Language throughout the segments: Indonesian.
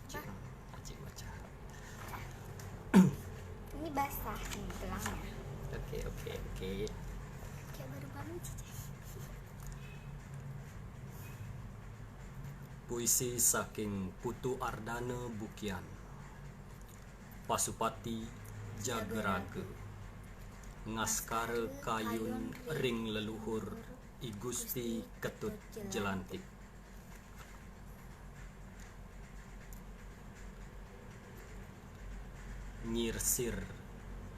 Cik baca. Ini basah nih gelangnya. Oke. Kayak baru-baru Cici. Puisi saking Putu Ardana Bukian. Pasupati Jageraga. Ngaskara kayun ring leluhur I Gusti Ketut Jelantik. Nyirsir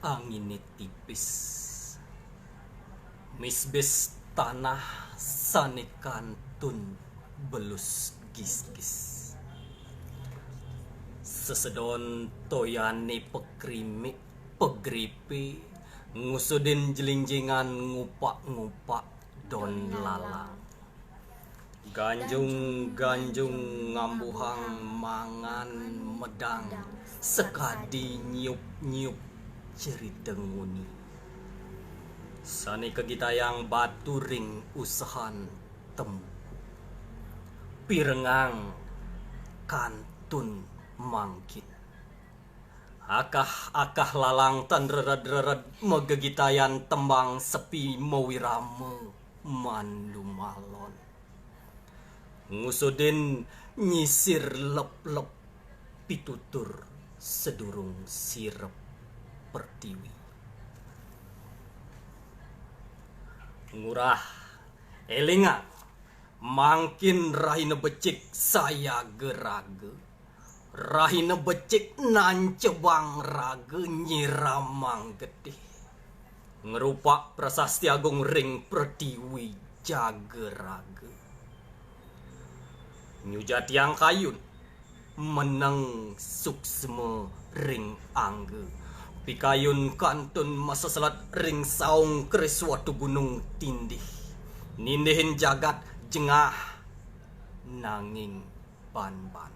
angin tipis, misbis tanah sanekantun belus gis-gis. Sesedon toyane pekrimik pegripe ngusudin jelinjingan ngupak-ngupak don lalang. Ganjung ngambuhang mangan medang sekadi nyiup-nyiup cerita nguni. Sani kegitayang batu ring usahan temu. Pirengang kantun mangkit. Akah lalang tan rered megegitayan tembang sepi mawirame mandu malon. Ngusudin nyisir lep-lep pitutur sedurung sirep pertiwi. Ngurah elingan mangkin rahina becik saya gerage. Rahina becik nan cebang raga nyiramang gedeh. Ngerupak prasasti agung ring pertiwi jageraga. Nyujat yang kayun meneng suksma ring angge. Pikayun kantun masa selat ring saung keris watu gunung tindih. Nindihin jagat jengah nanging ban-ban.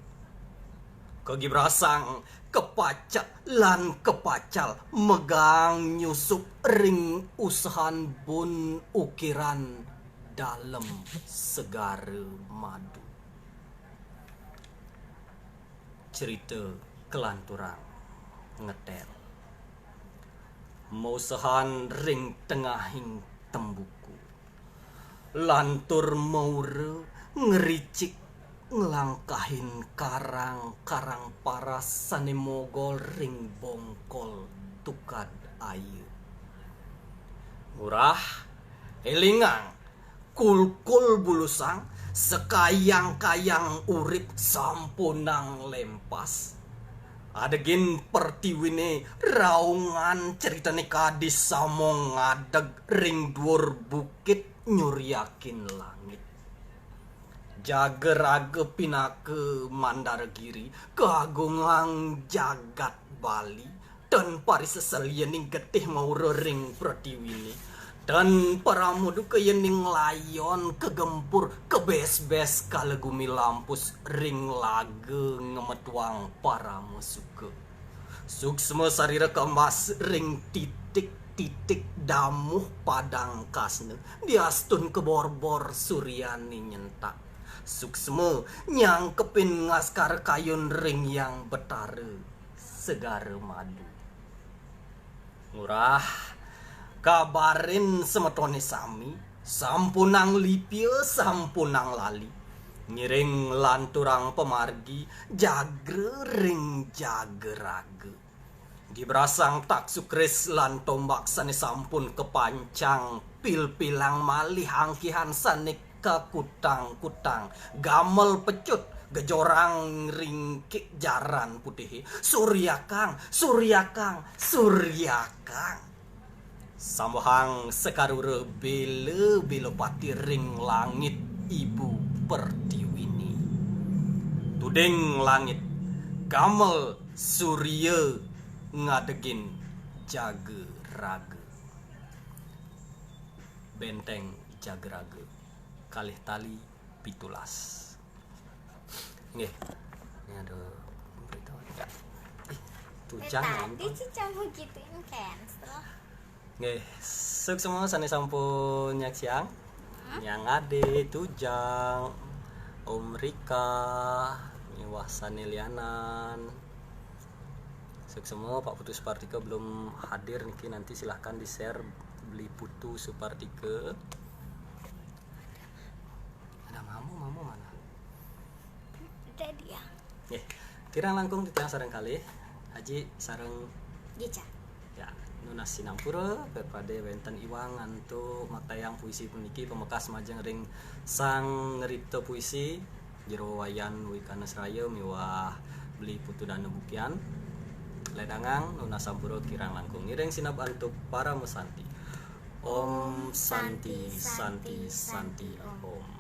Kegibrasang kepacat lan kepacal megang nyusup ring usahan bun ukiran dalam segara madu. Cerita kelanturang ngetel mausahan ring tengahing tembuku. Lantur maure ngericik ngelangkahin karang paras sane mogol ring bongkol tukad ayu. Murah elingang kulkul bulusang sekayang-kayang urip sampunang lempas. Adegin pertiwine raungan ceritane kadis samong ngadeg ring dhuwur bukit nyuryakin langit. Jageraga pinake Mandargiri keagungan jagat Bali dan paris sesalianing getih maura ring pertiwine. Dan paramudu keyening layon kegempur kebes-bes kalegumi lampus ring lage ngemetuang para musuke. Suksma sarira kemas ring titik damuh padang kasne diastun keborbor suryani nyentak. Suksma nyangkepin ngaskar kayun ring yang betare segara madu. Ngurah kabarin semetone sami sampunang lipia sampunang lali. Ngiring lanturang pemargi jagre ring jageraga. Gibrasang tak sukres lan tombak sane sampun kepancang pil-pilang malih angkihan sane kutang gamel pecut gejorang ringkik jaran putih. Surya kang Sambohang sekarure bele pati ring langit ibu pertiwini. Tuding langit gamel surya ngadegin jageraga. Benteng jageraga kalih tali pitulas. Nggih. Ini ada beritahu ya. Tujang Tadi Cica mau gituin cancel. Nggih, suk semua sane sampun nyaksiang. Yang ade Tujang, Om Rika, miwah Sanelianan. Semua Pak Putu Supartika belum hadir niki, nanti silahkan di share beli Putu Supartika. Ada mamu mana? Ada dia. Kirang langkung ditayang sareng kali Haji sareng Gica. ya Nuna Sinampura kepada wenten Iwang antu matayang puisi puniki pemekas majeng ring sang ngeripta puisi jero wayan wikana seraya miwah beli Putu Dana Bukian ledangang Nuna Sampura kirang langkung ngiring sinap antuk para musanti. Om Santi Santi Santi Om.